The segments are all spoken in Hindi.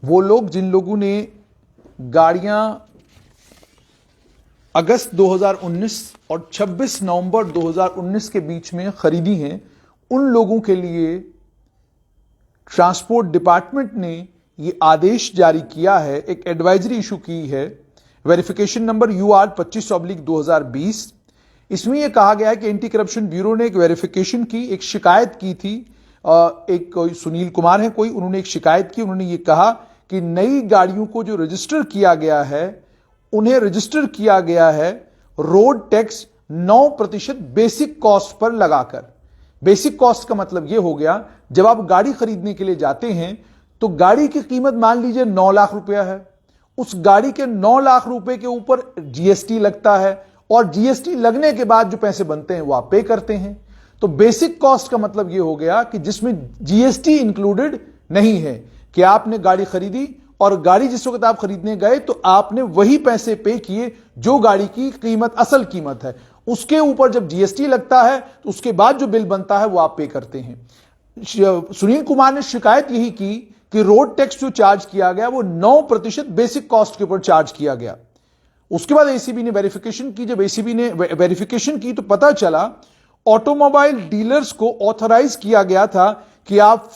वो लोग जिन लोगों ने गाड़ियां अगस्त 2019 और 26 नवंबर 2019 के बीच में खरीदी हैं, उन लोगों के लिए ट्रांसपोर्ट डिपार्टमेंट ने ये आदेश जारी किया है, एक एडवाइजरी इशू की है, वेरिफिकेशन नंबर UR 25/2020। इसमें यह कहा गया है कि एंटी करप्शन ब्यूरो ने एक वेरिफिकेशन की, एक शिकायत की थी। एक कोई सुनील कुमार है कोई, उन्होंने एक शिकायत की। उन्होंने ये कहा कि नई गाड़ियों को जो रजिस्टर किया गया है, उन्हें रजिस्टर किया गया है road tax 9% basic cost per लगाकर। बेसिक कॉस्ट का मतलब यह हो गया, जब आप गाड़ी खरीदने के लिए जाते हैं तो गाड़ी की कीमत मान लीजिए 9 लाख रुपया है, उस गाड़ी के 9 लाख रुपए के ऊपर GST लगता है और GST लगने के बाद जो पैसे बनते हैं वो आप पे करते हैं। तो बेसिक कॉस्ट का मतलब यह हो गया कि जिसमें GST इंक्लूडेड नहीं है, कि आपने गाड़ी खरीदी और गाड़ी जिस वक्त आप खरीदने गए तो आपने वही पैसे पे किए जो गाड़ी की कीमत, असल कीमत है। उसके ऊपर जब GST लगता है तो उसके बाद जो बिल बनता है वो आप पे करते हैं। सुनील कुमार ने शिकायत यही की कि रोड टैक्स जो चार्ज किया गया वो 9% बेसिक कॉस्ट के ऊपर चार्ज किया गया। उसके बाद ACB ने वेरिफिकेशन की। जब ACB ने वेरिफिकेशन की तो पता चला ऑटोमोबाइल डीलर्स को ऑथराइज किया गया था कि आप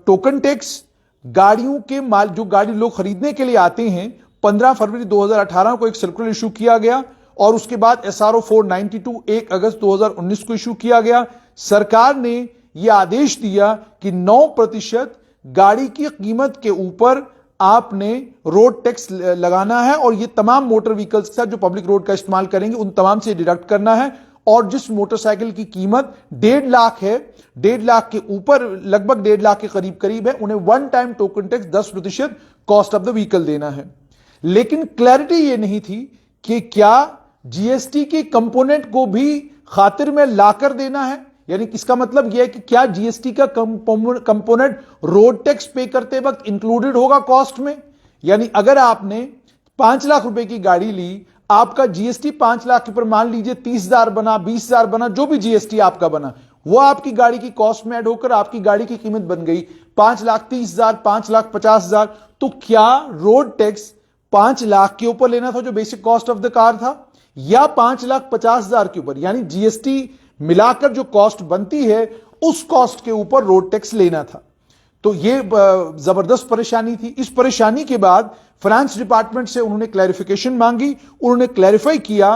टोकन टैक्स गाड़ियों के माल, जो गाड़ी लोग खरीदने के लिए आते हैं, 15 फरवरी 2018 को एक सर्कुलर इशू किया गया और उसके बाद SRO 492 1 अगस्त 2019 को इशू किया गया। सरकार ने यह आदेश दिया कि 9% गाड़ी की कीमत के ऊपर आपने रोड टैक्स लगाना है और यह तमाम मोटर व्हीकल्स के साथ जो पब्लिक रोड का इस्तेमाल करेंगे उन तमाम से डिडक्ट करना है। और जिस मोटरसाइकिल की कीमत 1.5 लाख है, 1.5 लाख के ऊपर, लगभग 1.5 लाख के करीब है, उन्हें one time token tax 10% cost of the vehicle देना है। लेकिन क्लैरिटी यह नहीं थी कि क्या GST के कंपोनेंट को भी खातिर में लाकर देना है, यानी इसका मतलब यह है कि क्या GST का कंपोनेंट रोड टैक्स पे करते वक्त इंक्लूडेड होगा कॉस्ट में। यानी अगर आपने 5 लाख रुपए की गाड़ी ली, आपका GST 5 लाख के ऊपर मान लीजिए 30,000 बना, 20,000 बना, जो भी GST आपका बना वो आपकी गाड़ी की कॉस्ट में ऐड होकर आपकी गाड़ी की कीमत बन गई 5,30,000, 5,50,000। तो क्या रोड टैक्स 5 लाख के ऊपर लेना था जो basic cost of the car था, या 5,50,000 के ऊपर, यानी GST मिलाकर जो कॉस्ट बनती है उस कॉस्ट के ऊपर रोड टैक्स लेना था। तो यह जबरदस्त परेशानी थी। इस परेशानी के बाद फाइनेंस डिपार्टमेंट से उन्होंने क्लैरिफिकेशन मांगी। उन्होंने क्लैरिफाई किया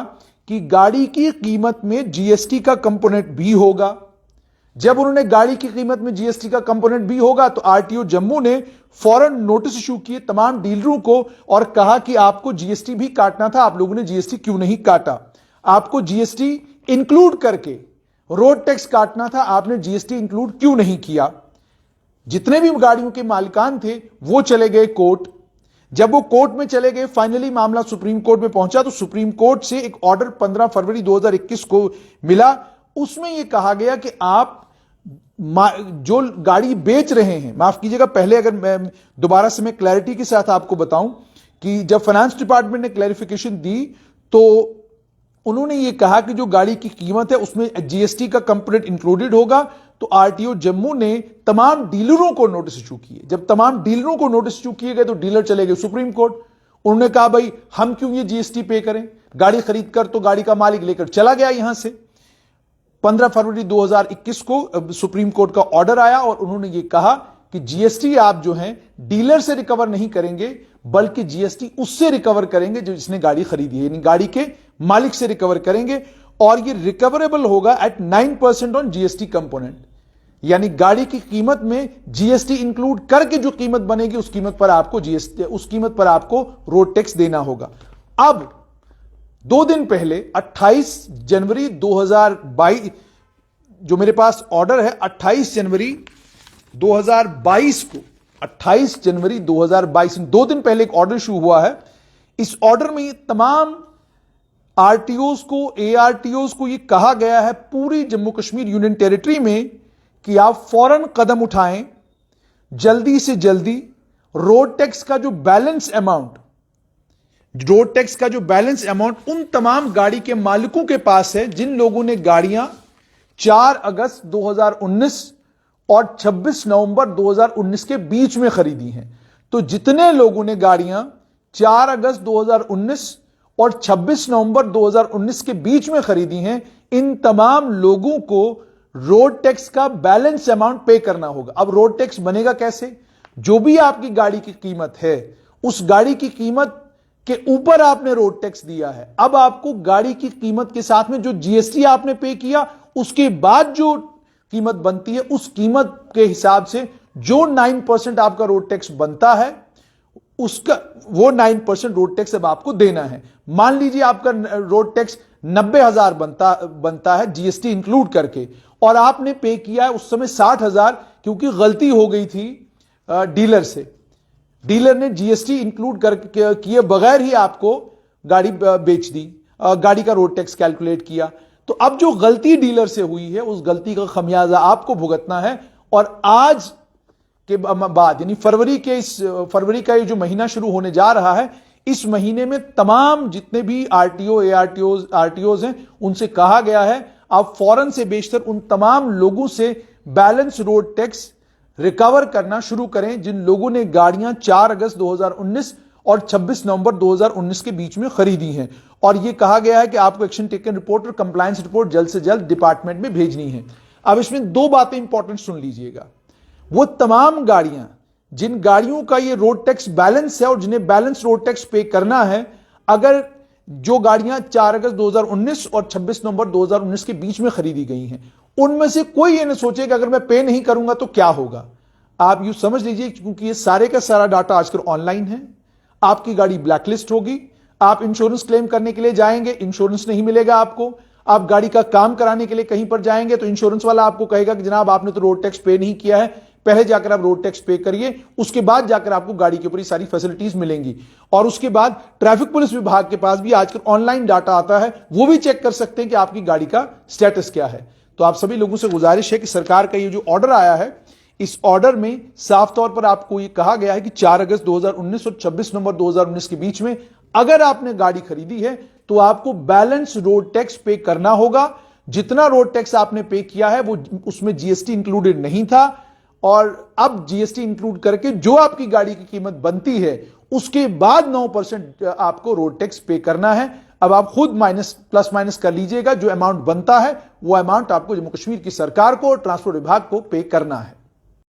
कि गाड़ी की कीमत में GST का कंपोनेंट भी होगा। जब उन्होंने गाड़ी की कीमत में GST का कंपोनेंट भी होगा तो RTO जम्मू ने फौरन नोटिस इशू किए तमाम डीलरों को और कहा कि आपको GST भी काटना था, आप लोगों ने GST क्यों नहीं काटा, आपको GST इंक्लूड करके रोड टैक्स काटना था, आपने GST इंक्लूड क्यों नहीं किया। जितने भी गाड़ियों के मालिकान थे वो चले गए कोर्ट। जब वो कोर्ट में चले गए, फाइनली मामला सुप्रीम कोर्ट में पहुंचा तो सुप्रीम कोर्ट से एक ऑर्डर 15 फरवरी 2021 को मिला। उसमें यह कहा गया कि आप जो गाड़ी बेच रहे हैं, माफ कीजिएगा, पहले अगर मैं दोबारा से मैं क्लैरिटी के साथ आपको बताऊं कि जब फाइनेंस डिपार्टमेंट ने क्लैरिफिकेशन दी तो उन्होंने यह कहा कि जो गाड़ी की कीमत है उसमें GST का कंपोनेंट इंक्लूडेड होगा। तो RTO जम्मू ने तमाम डीलरों को नोटिस इशू किए। जब तमाम डीलरों को नोटिस इशू किए गए तो डीलर चले गए सुप्रीम कोर्ट। उन्होंने कहा भाई हम क्यों ये GST पे करें, गाड़ी खरीद कर तो गाड़ी का मालिक लेकर चला गया यहां से। 15 फरवरी 2021 को सुप्रीम कोर्ट का ऑर्डर आया और उन्होंने ये कहा कि GST आप जो है डीलर से रिकवर नहीं करेंगे, बल्कि GST उससे रिकवर करेंगे जो जिसने गाड़ी खरीदी है, यानी गाड़ी के मालिक से रिकवर करेंगे। और ये रिकवरेबल होगा एट 9% ऑन GST कंपोनेंट, यानी गाड़ी की कीमत में GST इंक्लूड करके जो कीमत बनेगी उस कीमत पर आपको GST, उस कीमत पर आपको रोड टैक्स देना होगा। अब 2 दिन पहले 28 जनवरी 2022 जो मेरे पास ऑर्डर है, 28 जनवरी 2022 को, 28 जनवरी 2022, 2 दिन पहले एक ऑर्डर इशू हुआ है। इस ऑर्डर में तमाम RTOs को, ARTOs को यह कहा गया है पूरी जम्मू कश्मीर यूनियन टेरिटरी में कि आप फौरन कदम उठाएं, जल्दी से जल्दी रोड टैक्स का जो बैलेंस अमाउंट उन तमाम गाड़ी के मालिकों के पास है जिन लोगों ने गाड़ियां 4 अगस्त 2019 और 26 नवंबर 2019 के बीच में खरीदी हैं। तो जितने लोगों ने गाड़ियां 4 अगस्त 2019 और 26 नवंबर 2019 के बीच में खरीदी हैं, इन तमाम लोगों को रोड टैक्स का बैलेंस अमाउंट पे करना होगा। अब रोड टैक्स बनेगा कैसे? जो भी आपकी गाड़ी की कीमत है, उस गाड़ी की कीमत के ऊपर आपने रोड टैक्स दिया है। अब आपको गाड़ी की कीमत के साथ में जो जीएसटी आपने पे किया, उसके बाद जो कीमत बनती है, उस कीमत के हिसाब से जो 9% आपका रोड टैक्स बनता है, उसका वो 9% रोड टैक्स अब आपको देना है। मान लीजिए आपका रोड टैक्स 90,000 बनता है जीएसटी इंक्लूड करके, और आपने पे किया है उस समय 60,000, क्योंकि गलती हो गई थी डीलर से। डीलर ने जीएसटी इंक्लूड करके किए बगैर ही आपको गाड़ी बेच दी, गाड़ी का रोड टैक्स कैलकुलेट किया। तो अब जो गलती डीलर से हुई है, उस गलती का खमियाजा आपको भुगतना है। और आज के बाद यानी फरवरी का ये जो महीना शुरू होने जा रहा है, इस महीने में तमाम जितने भी आरटीओ आरटीओज हैं, उनसे कहा गया है आप फौरन से बेशतर उन तमाम लोगों से बैलेंस रोड टैक्स रिकवर करना शुरू करें जिन लोगों ने गाड़ियां 4 अगस्त 2019 और 26 नवंबर 2019 के बीच में खरीदी हैं। और यह कहा गया है कि आपको एक्शन टेकन रिपोर्ट और कंप्लायंस रिपोर्ट जल्द से जल्द डिपार्टमेंट में भेजनी है। अब इसमें दो बातें इंपॉर्टेंट सुन लीजिएगा। वो तमाम गाड़ियां जिन गाड़ियों का ये रोड टैक्स बैलेंस है और जिन्हें बैलेंस रोड टैक्स पे करना है, अगर जो गाड़ियां 4 अगस्त 2019 और 26 नवंबर 2019 के बीच में खरीदी गई हैं, उनमें से कोई ये न सोचे कि अगर मैं पे नहीं करूंगा तो क्या होगा। आप यूं समझ लीजिए, क्योंकि ये सारे का सारा डाटा आजकल ऑनलाइन है, आपकी गाड़ी ब्लैकलिस्ट होगी। आप इंश्योरेंस क्लेम करने के लिए जाएंगे, इंश्योरेंस नहीं मिलेगा आपको। आप गाड़ी का काम कराने के लिए कहीं पर जाएंगे तो इंश्योरेंस वाला आपको कहेगा कि जनाब आपने तो रोड टैक्स पे नहीं किया है, पहले जाकर आप रोड टैक्स पे करिए, उसके बाद जाकर आपको गाड़ी के ऊपर सारी फैसिलिटीज मिलेंगी। और उसके बाद ट्रैफिक पुलिस विभाग के पास भी आजकल ऑनलाइन डाटा आता है, वो भी चेक कर सकते हैं कि आपकी गाड़ी का स्टेटस क्या है। तो आप सभी लोगों से गुजारिश है कि सरकार का ये जो ऑर्डर आया है, इस ऑर्डर में साफ तौर पर आपको ये कहा गया है कि 4 अगस्त 2019 और 26 नवंबर 2019 के बीच में अगर आपने गाड़ी खरीदी है तो आपको बैलेंस रोड टैक्स पे करना होगा। जितना रोड टैक्स आपने पे किया है वो उसमें जीएसटी इंक्लूडेड नहीं था, और अब जीएसटी इंक्लूड करके जो आपकी गाड़ी की कीमत बनती है उसके बाद 9% आपको रोड टैक्स पे करना है। अब आप खुद प्लस माइनस कर लीजिएगा, जो अमाउंट बनता है वो अमाउंट आपको जम्मू कश्मीर की सरकार को और ट्रांसपोर्ट विभाग को पे करना है।